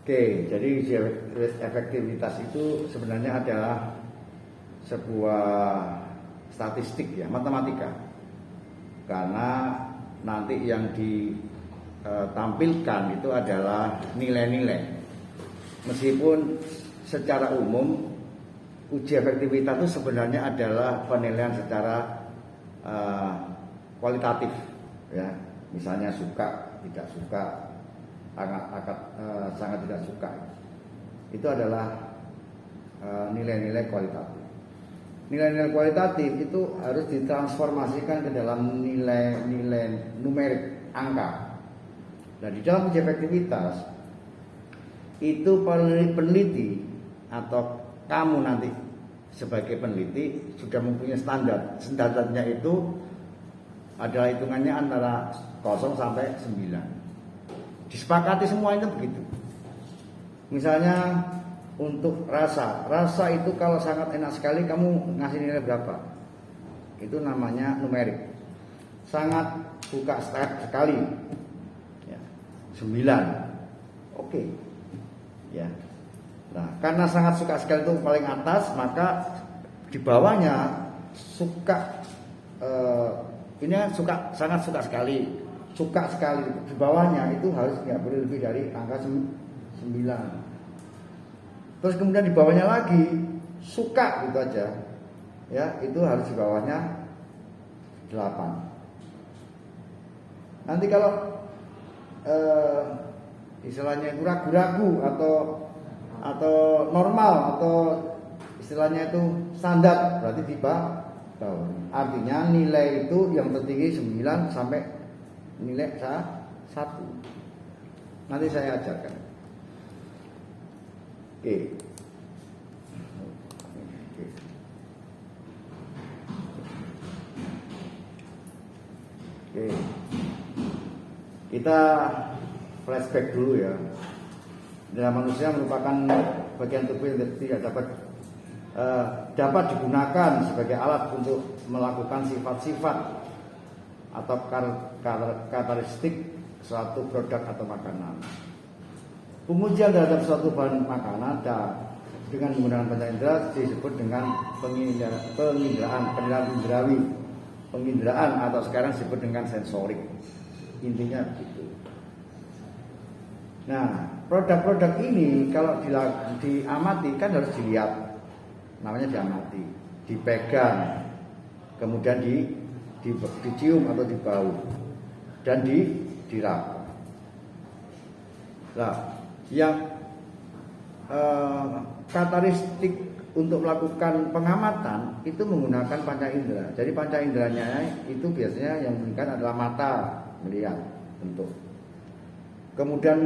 Oke, jadi uji efektivitas itu sebenarnya adalah sebuah statistik ya, matematika. Karena nanti yang ditampilkan itu adalah nilai-nilai. Meskipun secara umum uji efektivitas itu sebenarnya adalah penilaian secara kualitatif ya. Misalnya suka, tidak suka, sangat tidak suka. Itu adalah nilai-nilai kualitatif. Nilai-nilai kualitatif itu harus ditransformasikan ke dalam nilai-nilai numerik, angka. Nah, di dalam uji efektivitas itu peneliti atau kamu nanti sebagai peneliti sudah mempunyai standar. Standarnya itu adalah hitungannya antara 0 sampai 9. Disepakati semua itu begitu. Misalnya untuk rasa itu kalau sangat enak sekali kamu ngasih nilai berapa? Itu namanya numerik. Sangat suka sekali ya, 9. Oke. Ya. Nah, karena sangat suka sekali itu paling atas, maka di bawahnya suka ini sangat suka sekali. Suka sekali di bawahnya itu harus nggak boleh lebih dari angka 9. Terus kemudian di bawahnya lagi suka gitu aja, ya itu harus di bawahnya 8. Nanti kalau istilahnya itu ragu-ragu atau normal atau istilahnya itu standar, berarti di bawah. Artinya nilai itu yang tertinggi 9 sampai nilai 1. Nanti saya ajarkan. Oke. Kita flashback dulu ya. Dalam manusia merupakan bagian tubuh yang tidak dapat digunakan sebagai alat untuk melakukan sifat-sifat atau karakteristik suatu produk atau makanan. Pengujian terhadap suatu bahan makanan dengan menggunakan panca indera disebut dengan penginderaan indrawi, penginderaan atau sekarang disebut dengan sensorik. Intinya begitu. Nah, produk-produk ini kalau diamati kan harus dilihat, namanya diamati, dipegang, kemudian dicium atau dibau dan diraba. Nah, yang karakteristik untuk melakukan pengamatan itu menggunakan panca indera. Jadi panca inderanya itu biasanya yang menunjukkan adalah mata, melihat bentuk. Kemudian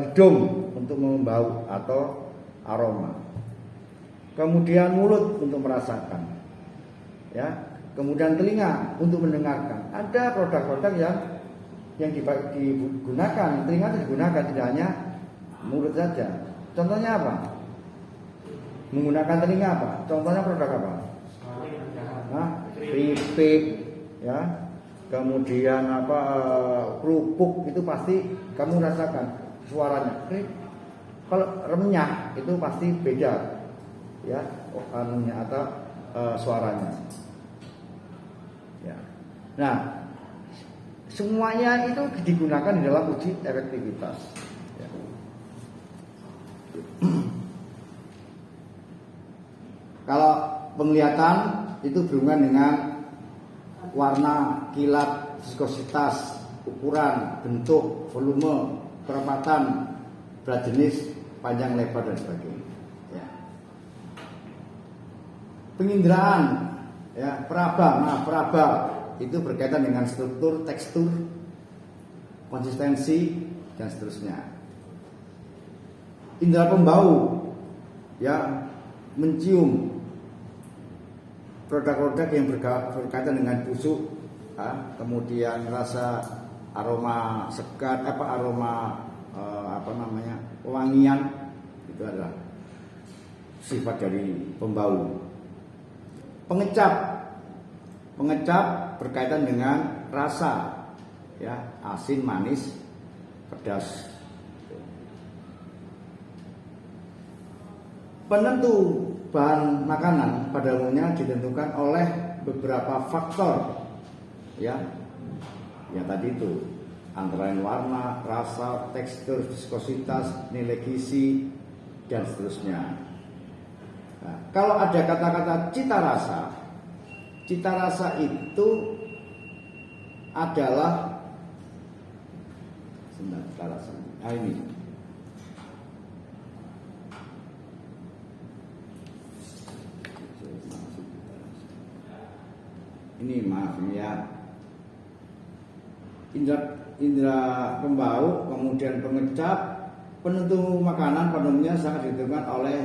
hidung untuk membau atau aroma. Kemudian mulut untuk merasakan. Ya, kemudian telinga untuk mendengarkan. Ada produk-produk yang digunakan, telinga itu digunakan tidak hanya mulut saja. Contohnya apa? Menggunakan telinga apa? Contohnya produk apa? Keripik, ya. Kemudian kerupuk itu pasti kamu rasakan suaranya. Kalau renyah itu pasti beda, ya, anunya atau suaranya. Ya. Nah, semuanya itu digunakan di dalam uji efektivitas. Ya. Kalau penglihatan itu berhubungan dengan warna, kilat, viskositas, ukuran, bentuk, volume, perempatan, berat jenis, panjang lebar dan sebagainya. Ya. Penginderaan, ya, peraba itu berkaitan dengan struktur, tekstur, konsistensi dan seterusnya. Indera pembau, ya, mencium produk-produk yang berkaitan dengan busuk, kemudian rasa aroma segar, aroma wangian, itu adalah sifat dari pembau. Pengecap berkaitan dengan rasa, ya, asin, manis, pedas. penentu bahan makanan pada umumnya ditentukan oleh beberapa faktor, ya, yang tadi itu antara lain warna, rasa, tekstur, viskositas, nilai gizi, dan seterusnya. Nah, kalau ada kata-kata cita rasa itu adalah cita rasa. Ini maaf ya. Indra pembau, kemudian pengecap, penentu makanan pada umumnya sangat ditentukan oleh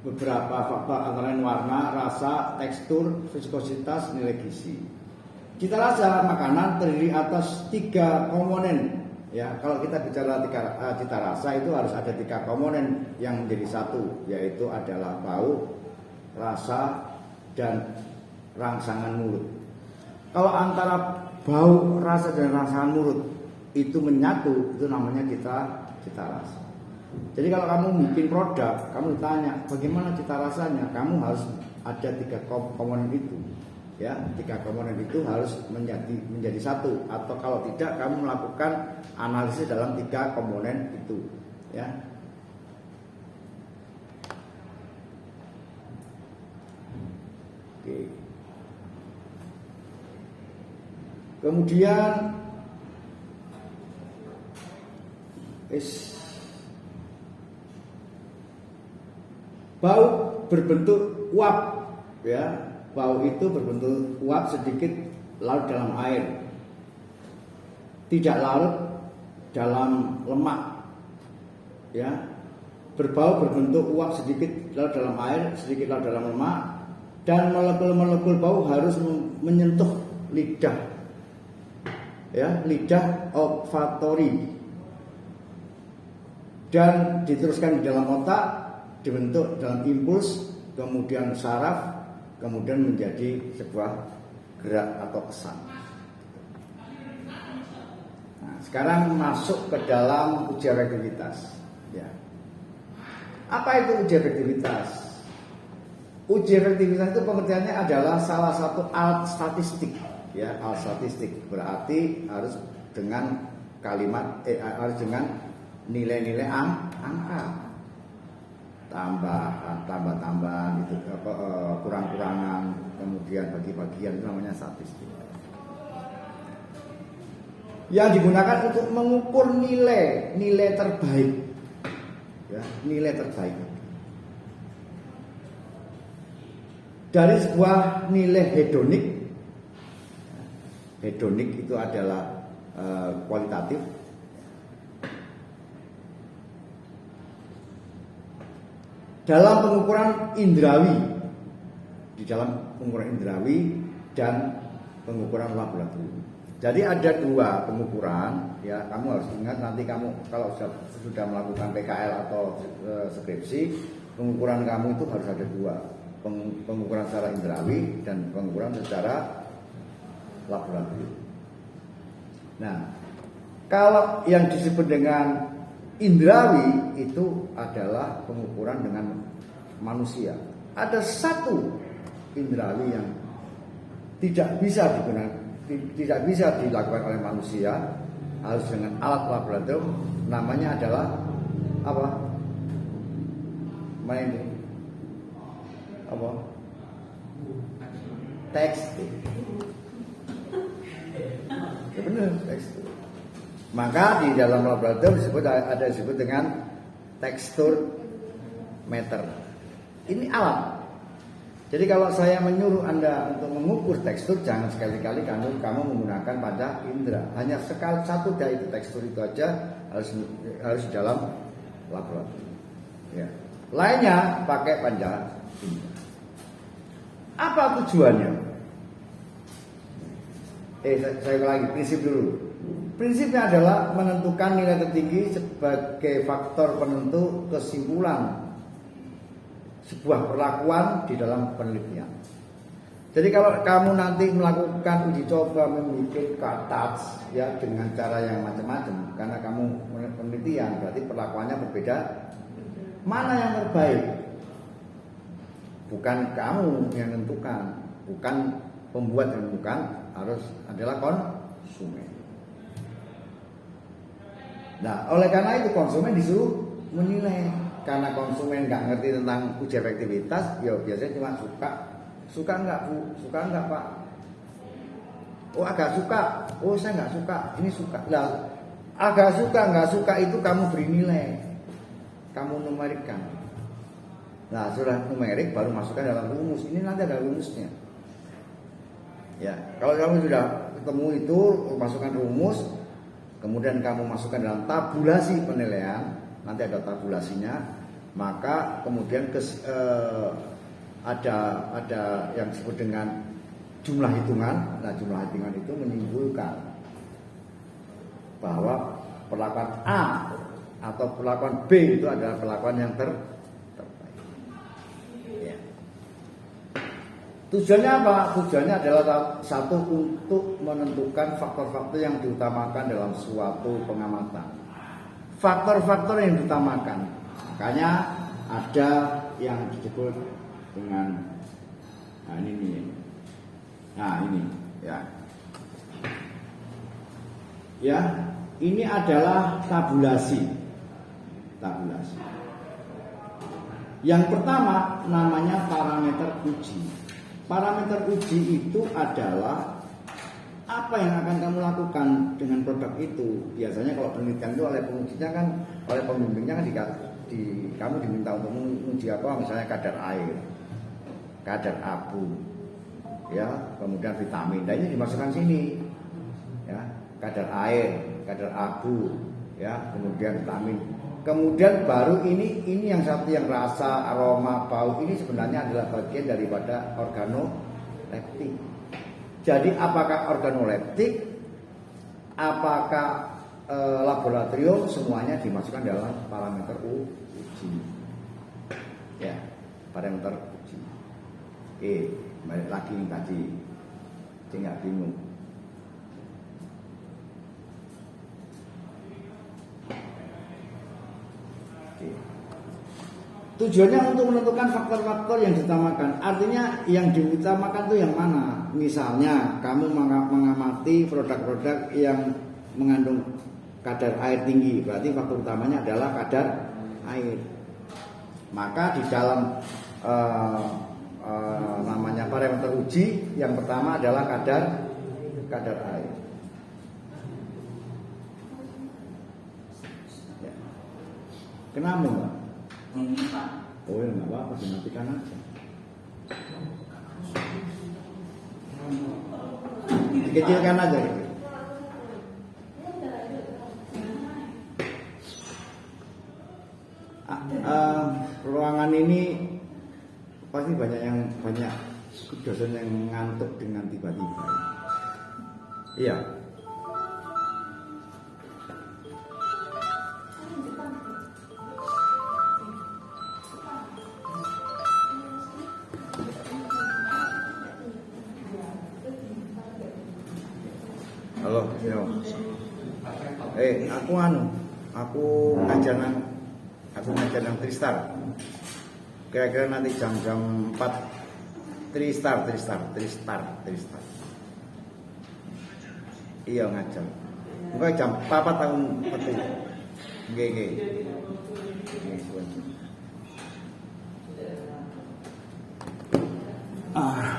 beberapa faktor antara lain warna, rasa, tekstur, viskositas, nilai gizi. Cita rasa makanan terdiri atas 3 komponen. Ya, kalau kita bicara cita rasa itu harus ada 3 komponen yang menjadi satu, yaitu adalah bau, rasa, dan rangsangan mulut. Kalau antara bau, rasa, dan rangsangan mulut itu menyatu, itu namanya cita rasa. Jadi kalau kamu bikin produk, kamu ditanya bagaimana cita rasanya, kamu harus ada 3 komponen itu, ya, 3 komponen itu harus menjadi satu, atau kalau tidak kamu melakukan analisis dalam 3 komponen itu, ya. Oke. Kemudian bau berbentuk uap, ya. Bau itu berbentuk uap sedikit larut dalam air, tidak larut dalam lemak, ya. Berbau berbentuk uap sedikit larut dalam air, sedikit larut dalam lemak, dan molekul-molekul bau harus menyentuh lidah, ya, lidah olfaktori, dan diteruskan di dalam otak, dibentuk dalam impuls, kemudian saraf, kemudian menjadi sebuah gerak atau kesan. Nah, sekarang masuk ke dalam uji efektivitas, ya. Apa itu uji efektivitas? Uji efektivitas itu pengertiannya adalah salah satu alat statistik, ya. Alat statistik berarti harus dengan harus dengan nilai-nilai angka, tambah-tambahan gitu, kurang-kurangan, kemudian bagi-bagian, itu namanya statistik. Yang digunakan untuk mengukur nilai terbaik, ya, nilai terbaik dari sebuah nilai hedonik. Hedonik itu adalah kualitatif. Dalam pengukuran indrawi, di dalam pengukuran indrawi dan pengukuran laboratorium. Jadi ada 2 pengukuran, ya. Kamu harus ingat nanti kamu kalau sudah melakukan PKL atau skripsi, pengukuran kamu itu harus ada 2, pengukuran secara indrawi dan pengukuran secara laboratorium. Nah, kalau yang disebut dengan indrawi itu adalah pengukuran dengan manusia. Ada 1 indrawi yang tidak bisa dilakukan oleh manusia, harus dengan alat laboratorium. Namanya adalah apa? Tekstur. Ya benar, tekstur. Maka di dalam laboratorium disebut dengan tekstur meter. Ini alat. Jadi kalau saya menyuruh Anda untuk mengukur tekstur, jangan sekali-kali kamu menggunakan pada indera. Hanya satu dari tekstur itu aja harus di dalam laboratorium. Ya. Lainnya pakai panca indera. Apa tujuannya? Saya ulangi prinsip dulu. Prinsipnya adalah menentukan nilai tertinggi sebagai faktor penentu kesimpulan sebuah perlakuan di dalam penelitian. Jadi kalau kamu nanti melakukan uji coba membuat katats, ya, dengan cara yang macam-macam, karena kamu penelitian berarti perlakuannya berbeda. Mana yang terbaik? bukan kamu yang menentukan, bukan pembuat yang menentukan, harus adalah konsumen. Nah, oleh karena itu konsumen disuruh menilai. Karena konsumen nggak ngerti tentang uji efektivitas, ya biasanya cuma suka nggak Bu, suka nggak Pak? Oh agak suka, oh saya nggak suka, ini suka. Lah agak suka nggak suka itu kamu beri nilai, kamu numerikkan. Nah sudah numerik baru masukkan dalam rumus. Ini nanti ada rumusnya. Ya kalau kamu sudah ketemu itu masukkan rumus, kemudian kamu masukkan dalam tabulasi penilaian, nanti ada tabulasinya, maka kemudian ada yang disebut dengan jumlah hitungan. Nah jumlah hitungan itu menyimpulkan bahwa perlakuan A atau perlakuan B itu adalah perlakuan yang terbaik. Ya. Tujuannya apa? Tujuannya adalah satu, untuk menentukan faktor-faktor yang diutamakan dalam suatu pengamatan. Faktor-faktor yang diutamakan, makanya ada yang disebut dengan ini ya ini adalah tabulasi. Yang pertama namanya parameter uji. Parameter uji itu adalah apa yang akan kamu lakukan dengan produk itu. Biasanya kalau penelitian itu oleh pengujinya kan, oleh pembimbingnya kan kamu diminta untuk menguji apa, misalnya kadar air, kadar abu, ya, kemudian vitamin. Dan ini dimasukkan sini, ya, kadar air, kadar abu, ya, kemudian vitamin. Kemudian baru ini yang satu yang rasa, aroma, bau, ini sebenarnya adalah bagian daripada organoleptik. Jadi apakah organoleptik, apakah laboratorium, semuanya dimasukkan dalam parameter uji. Ya, parameter uji. Oke, balik lagi nih tadi, saya nggak bingung. Oke. Tujuannya untuk menentukan faktor-faktor yang diutamakan. Artinya yang diutamakan itu yang mana? Misalnya kamu mengamati produk-produk yang mengandung kadar air tinggi, berarti faktor utamanya adalah kadar air. Maka di dalam namanya parameter uji, yang pertama adalah kadar air. Ya. Kenapa Mbak? Oh ya nggak apa-apa, dimatikan aja. Dikecilkan aja. Ruangan ini pasti banyak dosen yang ngantuk dengan tiba-tiba. Iya. Halo, yo. Aku ngajar nang Tristar. Kira-kira nanti jam 4 Tristar. Iya ngajar. Mungkin jam 4 tahun petu. Nggih. Ah.